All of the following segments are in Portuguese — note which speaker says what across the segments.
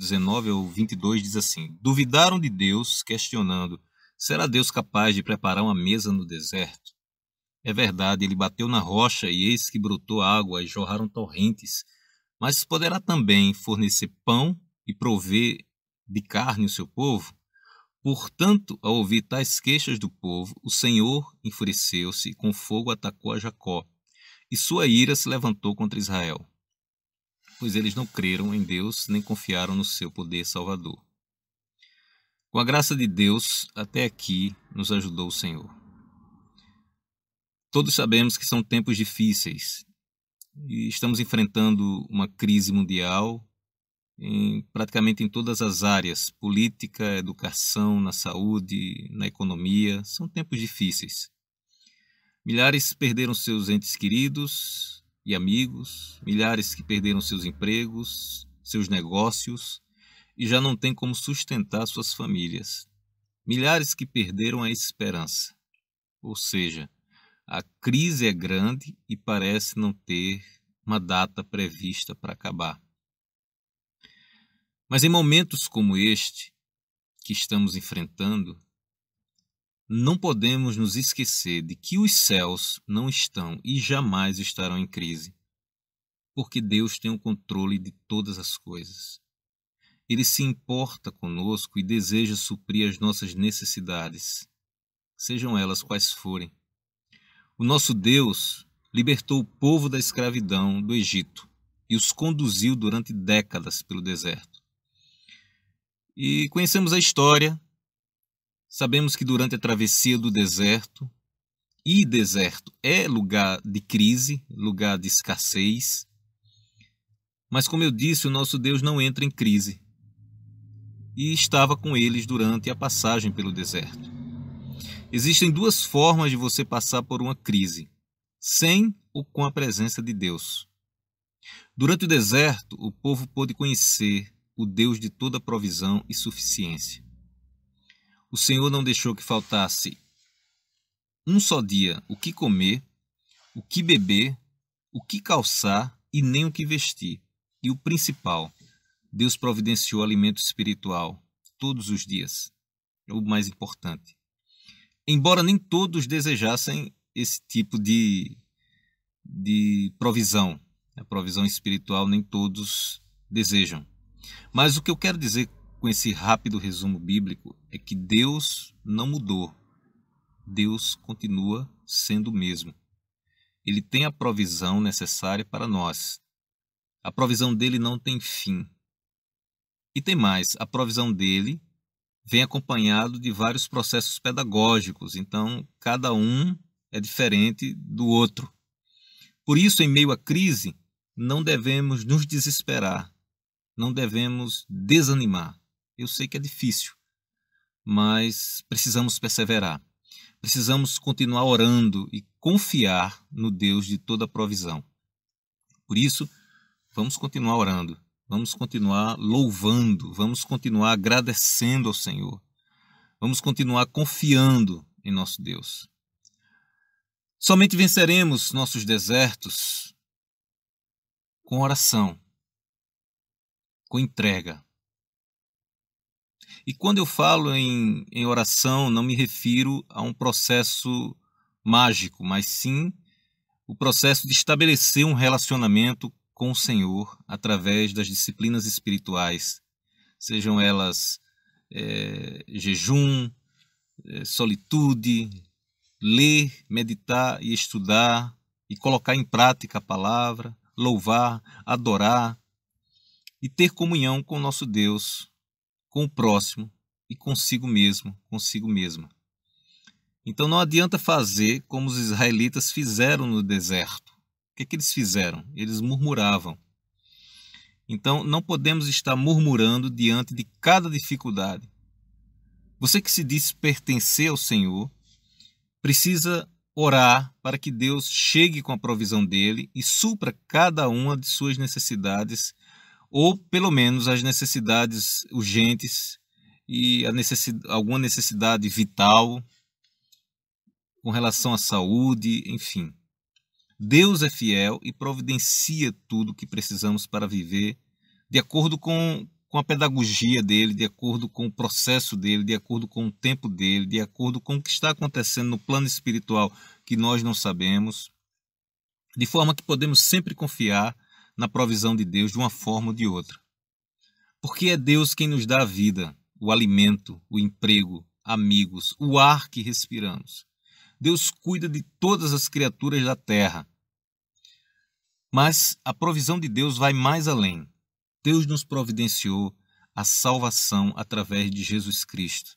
Speaker 1: 19 ao 22 diz assim: Duvidaram de Deus, questionando: será Deus capaz de preparar uma mesa no deserto? É verdade, ele bateu na rocha e eis que brotou água e jorraram torrentes. Mas poderá também fornecer pão e prover de carne o seu povo? Portanto, ao ouvir tais queixas do povo, o Senhor enfureceu-se e com fogo atacou a Jacó, e sua ira se levantou contra Israel, pois eles não creram em Deus nem confiaram no seu poder salvador. Com a graça de Deus, até aqui nos ajudou o Senhor. Todos sabemos que são tempos difíceis e estamos enfrentando uma crise mundial praticamente em todas as áreas: política, educação, na saúde, na economia. São tempos difíceis. Milhares perderam seus entes queridos e amigos, milhares que perderam seus empregos, seus negócios e já não têm como sustentar suas famílias. Milhares que perderam a esperança. Ou seja, a crise é grande e parece não ter uma data prevista para acabar. Mas em momentos como este que estamos enfrentando, não podemos nos esquecer de que os céus não estão e jamais estarão em crise, porque Deus tem o controle de todas as coisas. Ele se importa conosco e deseja suprir as nossas necessidades, sejam elas quais forem. O nosso Deus libertou o povo da escravidão do Egito e os conduziu durante décadas pelo deserto. E conhecemos a história, sabemos que durante a travessia do deserto, e deserto é lugar de crise, lugar de escassez, mas como eu disse, o nosso Deus não entra em crise, e estava com eles durante a passagem pelo deserto. Existem duas formas de você passar por uma crise: sem ou com a presença de Deus. Durante o deserto, o povo pôde conhecer o Deus de toda provisão e suficiência. O Senhor não deixou que faltasse um só dia o que comer, o que beber, o que calçar e nem o que vestir. E o principal, Deus providenciou alimento espiritual todos os dias. É o mais importante. Embora nem todos desejassem esse tipo de provisão, a provisão espiritual nem todos desejam. Mas o que eu quero dizer com esse rápido resumo bíblico é que Deus não mudou. Deus continua sendo o mesmo. Ele tem a provisão necessária para nós. A provisão dele não tem fim. E tem mais, a provisão dele vem acompanhado de vários processos pedagógicos, então cada um é diferente do outro. Por isso, em meio à crise, não devemos nos desesperar. Não devemos desanimar. Eu sei que é difícil, mas precisamos perseverar. Precisamos continuar orando e confiar no Deus de toda provisão. Por isso, vamos continuar orando, vamos continuar louvando, vamos continuar agradecendo ao Senhor. Vamos continuar confiando em nosso Deus. Somente venceremos nossos desertos com oração, com entrega. E quando eu falo em oração, não me refiro a um processo mágico, mas sim o processo de estabelecer um relacionamento com o Senhor através das disciplinas espirituais, sejam elas jejum, solitude, ler, meditar e estudar e colocar em prática a palavra, louvar, adorar e ter comunhão com o nosso Deus, com o próximo e consigo mesmo, consigo mesma. Então não adianta fazer como os israelitas fizeram no deserto. O que eles fizeram? Eles murmuravam. Então não podemos estar murmurando diante de cada dificuldade. Você que se diz pertencer ao Senhor, precisa orar para que Deus chegue com a provisão dele e supra cada uma de suas necessidades, ou pelo menos as necessidades urgentes e alguma necessidade vital com relação à saúde, enfim. Deus é fiel e providencia tudo o que precisamos para viver de acordo com com a pedagogia dele, de acordo com o processo dele, de acordo com o tempo dele, de acordo com o que está acontecendo no plano espiritual que nós não sabemos, de forma que podemos sempre confiar na provisão de Deus de uma forma ou de outra. Porque é Deus quem nos dá a vida, o alimento, o emprego, amigos, o ar que respiramos. Deus cuida de todas as criaturas da terra. Mas a provisão de Deus vai mais além. Deus nos providenciou a salvação através de Jesus Cristo.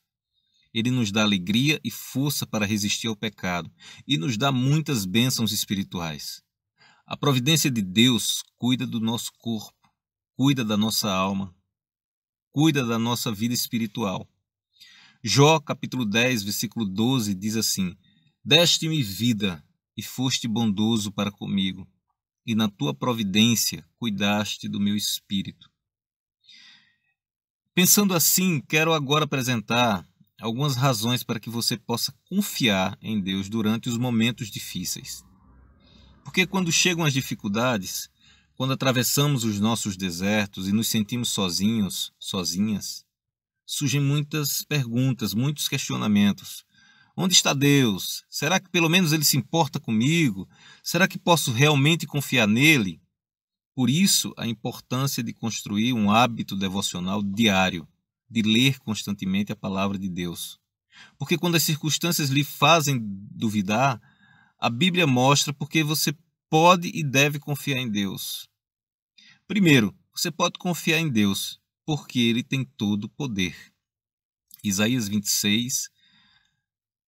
Speaker 1: Ele nos dá alegria e força para resistir ao pecado e nos dá muitas bênçãos espirituais. A providência de Deus cuida do nosso corpo, cuida da nossa alma, cuida da nossa vida espiritual. Jó, capítulo 10, versículo 12, diz assim: Deste-me vida e foste bondoso para comigo, e na tua providência cuidaste do meu espírito. Pensando assim, quero agora apresentar algumas razões para que você possa confiar em Deus durante os momentos difíceis. Porque quando chegam as dificuldades, quando atravessamos os nossos desertos e nos sentimos sozinhos, sozinhas, surgem muitas perguntas, muitos questionamentos. Onde está Deus? Será que pelo menos Ele se importa comigo? Será que posso realmente confiar nele? Por isso, a importância de construir um hábito devocional diário, de ler constantemente a palavra de Deus. Porque quando as circunstâncias lhe fazem duvidar, a Bíblia mostra porque você pode e deve confiar em Deus. Primeiro, você pode confiar em Deus, porque Ele tem todo o poder. Isaías 26,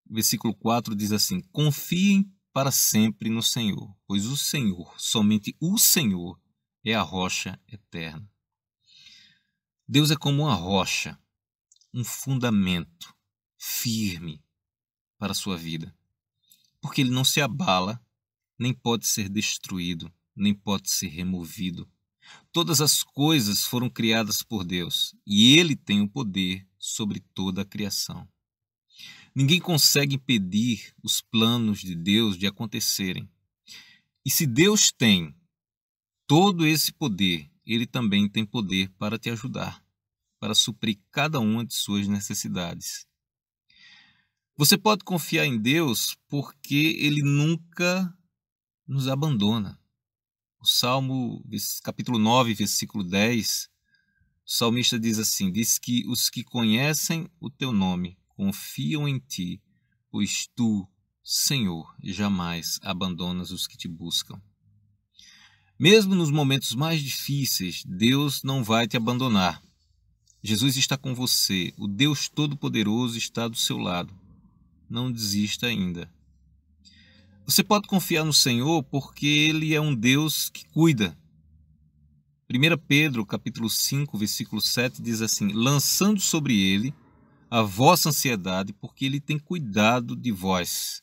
Speaker 1: versículo 4 diz assim: Confiem para sempre no Senhor, pois o Senhor, somente o Senhor, é a rocha eterna. Deus é como uma rocha, um fundamento firme para a sua vida, porque Ele não se abala, nem pode ser destruído, nem pode ser removido. Todas as coisas foram criadas por Deus e Ele tem o poder sobre toda a criação. Ninguém consegue impedir os planos de Deus de acontecerem. E se Deus tem todo esse poder, Ele também tem poder para te ajudar, para suprir cada uma de suas necessidades. Você pode confiar em Deus porque Ele nunca nos abandona. O Salmo, capítulo 9, versículo 10, o salmista diz assim, diz que os que conhecem o teu nome confiam em ti, pois tu, Senhor, jamais abandonas os que te buscam. Mesmo nos momentos mais difíceis, Deus não vai te abandonar. Jesus está com você, o Deus Todo-Poderoso está do seu lado. Não desista ainda. Você pode confiar no Senhor porque Ele é um Deus que cuida. 1 Pedro, capítulo 5, versículo 7, diz assim, lançando sobre Ele a vossa ansiedade, porque Ele tem cuidado de vós.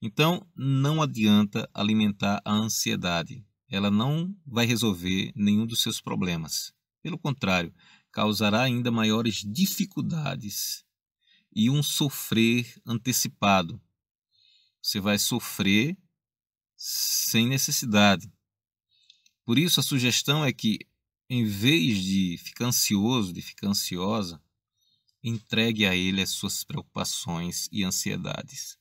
Speaker 1: Então, não adianta alimentar a ansiedade. Ela não vai resolver nenhum dos seus problemas. Pelo contrário, causará ainda maiores dificuldades e um sofrer antecipado. Você vai sofrer sem necessidade. Por isso, a sugestão é que, em vez de ficar ansioso, de ficar ansiosa, entregue a Ele as suas preocupações e ansiedades,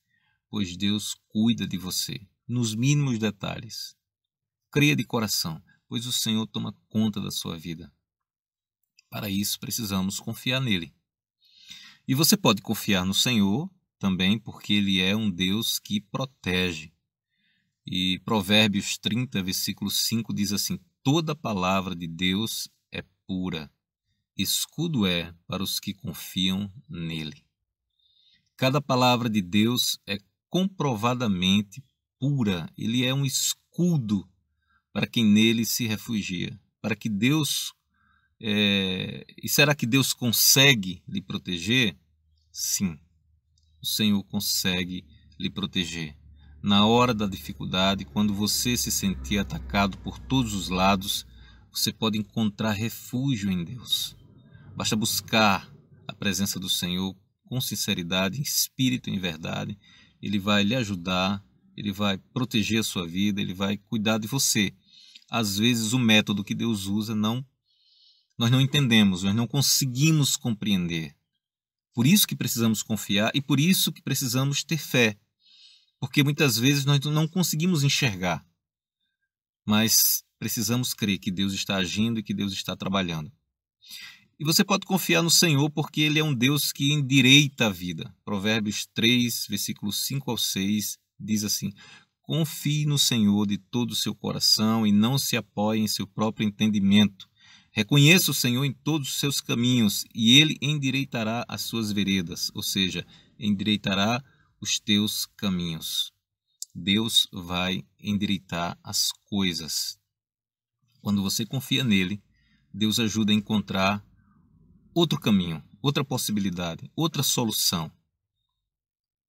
Speaker 1: pois Deus cuida de você, nos mínimos detalhes. Creia de coração, pois o Senhor toma conta da sua vida. Para isso, precisamos confiar nele. E você pode confiar no Senhor também, porque Ele é um Deus que protege. E Provérbios 30, versículo 5 diz assim, toda palavra de Deus é pura, escudo é para os que confiam nele. Cada palavra de Deus é comprovadamente pura, ele é um escudo para quem nele se refugia, para que Deus... E será que Deus consegue lhe proteger? Sim, o Senhor consegue lhe proteger. Na hora da dificuldade, quando você se sentir atacado por todos os lados, você pode encontrar refúgio em Deus. Basta buscar a presença do Senhor com sinceridade, em espírito e em verdade. Ele vai lhe ajudar, ele vai proteger a sua vida, ele vai cuidar de você. Às vezes o método que Deus usa não Nós não entendemos, nós não conseguimos compreender. Por isso que precisamos confiar e por isso que precisamos ter fé. Porque muitas vezes nós não conseguimos enxergar, mas precisamos crer que Deus está agindo e que Deus está trabalhando. E você pode confiar no Senhor porque Ele é um Deus que endireita a vida. Provérbios 3, versículos 5 ao 6, diz assim: confie no Senhor de todo o seu coração e não se apoie em seu próprio entendimento. Reconheça o Senhor em todos os seus caminhos e Ele endireitará as suas veredas, ou seja, endireitará os teus caminhos. Deus vai endireitar as coisas. Quando você confia nele, Deus ajuda a encontrar outro caminho, outra possibilidade, outra solução.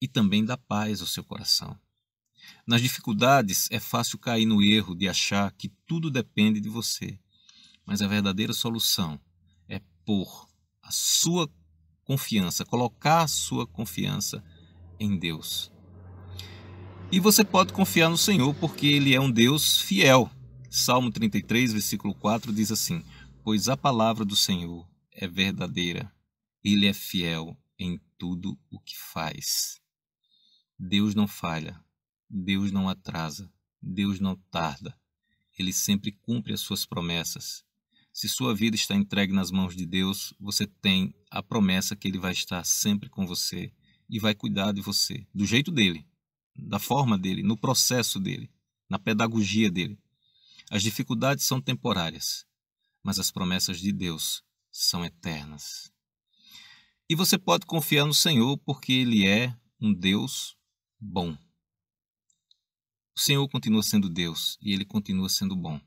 Speaker 1: E também dá paz ao seu coração. Nas dificuldades é fácil cair no erro de achar que tudo depende de você. Mas a verdadeira solução é pôr a sua confiança, colocar a sua confiança em Deus. E você pode confiar no Senhor porque Ele é um Deus fiel. Salmo 33, versículo 4 diz assim: pois a palavra do Senhor é verdadeira, Ele é fiel em tudo o que faz. Deus não falha, Deus não atrasa, Deus não tarda, Ele sempre cumpre as suas promessas. Se sua vida está entregue nas mãos de Deus, você tem a promessa que Ele vai estar sempre com você e vai cuidar de você, do jeito dele, da forma dele, no processo dele, na pedagogia dele. As dificuldades são temporárias, mas as promessas de Deus são eternas. E você pode confiar no Senhor porque Ele é um Deus bom. O Senhor continua sendo Deus e Ele continua sendo bom.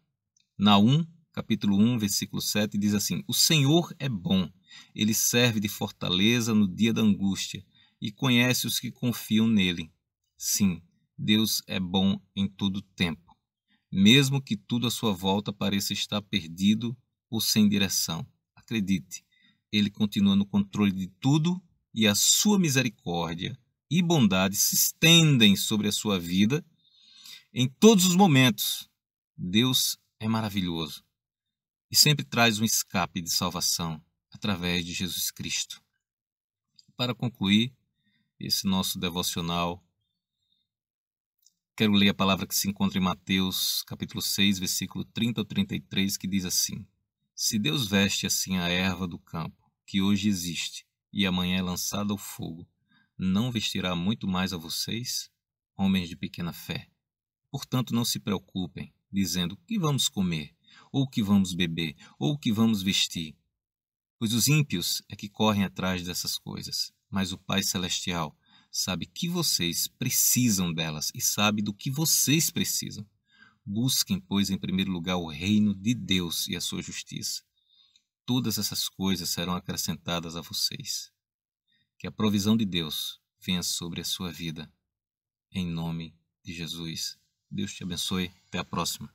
Speaker 1: Naum, capítulo 1, versículo 7, diz assim: o Senhor é bom, Ele serve de fortaleza no dia da angústia e conhece os que confiam nele. Sim, Deus é bom em todo tempo, mesmo que tudo à sua volta pareça estar perdido ou sem direção. Acredite, Ele continua no controle de tudo e a sua misericórdia e bondade se estendem sobre a sua vida em todos os momentos. Deus é maravilhoso e sempre traz um escape de salvação através de Jesus Cristo. Para concluir esse nosso devocional, quero ler a palavra que se encontra em Mateus, capítulo 6, versículo 30 ao 33, que diz assim: se Deus veste assim a erva do campo, que hoje existe, e amanhã é lançada ao fogo, não vestirá muito mais a vocês, homens de pequena fé? Portanto, não se preocupem, dizendo: o que vamos comer, ou o que vamos beber, ou o que vamos vestir? Pois os ímpios é que correm atrás dessas coisas, mas o Pai Celestial sabe que vocês precisam delas e sabe do que vocês precisam. Busquem, pois, em primeiro lugar o reino de Deus e a sua justiça. Todas essas coisas serão acrescentadas a vocês. Que a provisão de Deus venha sobre a sua vida. Em nome de Jesus. Deus te abençoe. Até a próxima.